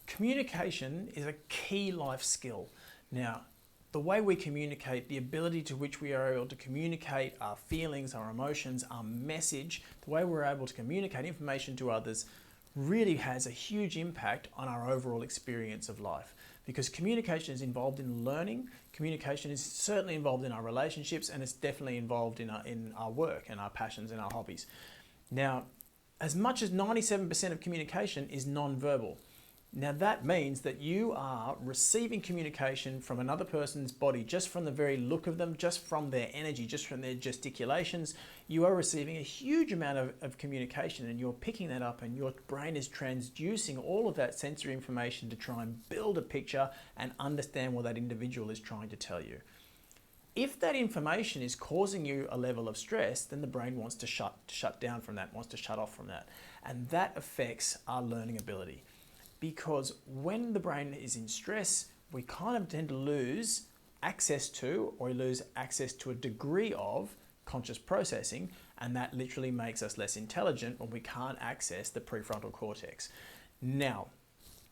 Communication is a key life skill. Now, the way we communicate, the ability to which we are able to communicate our feelings, our emotions, our message, the way we're able to communicate information to others really has a huge impact on our overall experience of life. Because communication is involved in learning, communication is certainly involved in our relationships, and it's definitely involved in our work and our passions and our hobbies. Now, as much as 97% of communication is non-verbal. Now that means that you are receiving communication from another person's body just from the very look of them, just from their energy, just from their gesticulations. You are receiving a huge amount of communication, and you're picking that up, and your brain is transducing all of that sensory information to try and build a picture and understand what that individual is trying to tell you. If that information is causing you a level of stress, then the brain wants to shut down from that, wants to shut off from that. And that affects our learning ability. Because when the brain is in stress, we kind of tend to lose access to, or lose access to a degree of conscious processing, and that literally makes us less intelligent when we can't access the prefrontal cortex. Now,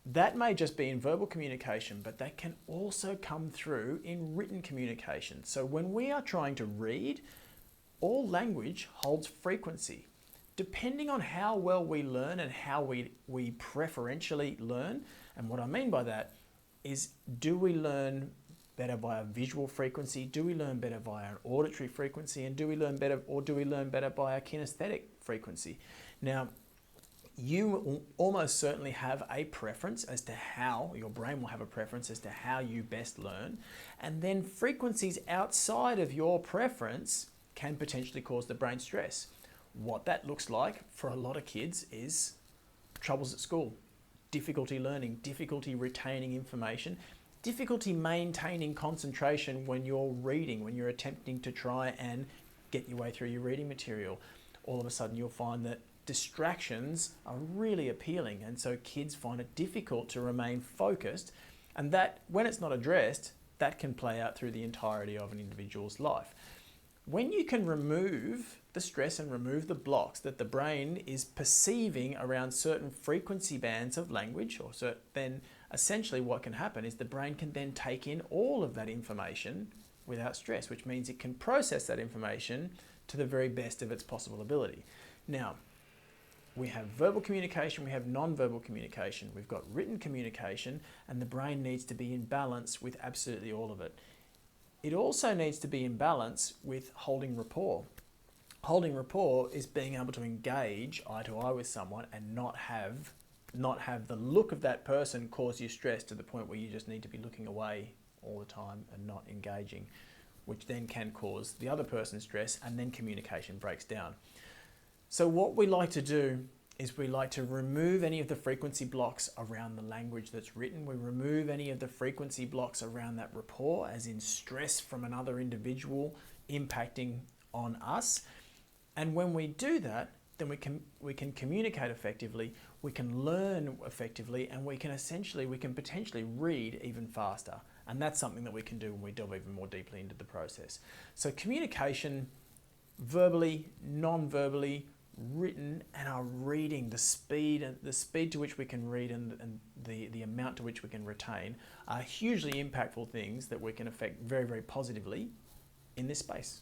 that may just be in verbal communication, but that can also come through in written communication. So when we are trying to read, all language holds frequency. Depending on how well we learn and how we preferentially learn, and what I mean by that is, do we learn better via visual frequency? Do we learn better via an auditory frequency? And do we learn better by a kinesthetic frequency? Now, you will almost certainly have a preference as to how, your brain will have a preference as to how you best learn. And then frequencies outside of your preference can potentially cause the brain stress. What that looks like for a lot of kids is troubles at school, difficulty learning, difficulty retaining information, difficulty maintaining concentration when you're reading, when you're attempting to try and get your way through your reading material. All of a sudden you'll find that distractions are really appealing, and so kids find it difficult to remain focused, and that, when it's not addressed, that can play out through the entirety of an individual's life. When you can remove the stress and remove the blocks that the brain is perceiving around certain frequency bands of language, then essentially what can happen is the brain can then take in all of that information without stress, which means it can process that information to the very best of its possible ability. Now, we have verbal communication, we have non-verbal communication, we've got written communication, and the brain needs to be in balance with absolutely all of it. It also needs to be in balance with holding rapport. Holding rapport is being able to engage eye to eye with someone and not have the look of that person cause you stress to the point where you just need to be looking away all the time and not engaging, which then can cause the other person stress, and then communication breaks down. So what we like to do is we like to remove any of the frequency blocks around the language that's written. We remove any of the frequency blocks around that rapport, as in stress from another individual impacting on us. And when we do that, then we can communicate effectively, we can learn effectively, and we can potentially read even faster. And that's something that we can do when we delve even more deeply into the process. So communication, verbally, non-verbally, written, and our reading, the speed to which we can read and the amount to which we can retain are hugely impactful things that we can affect very, very positively in this space.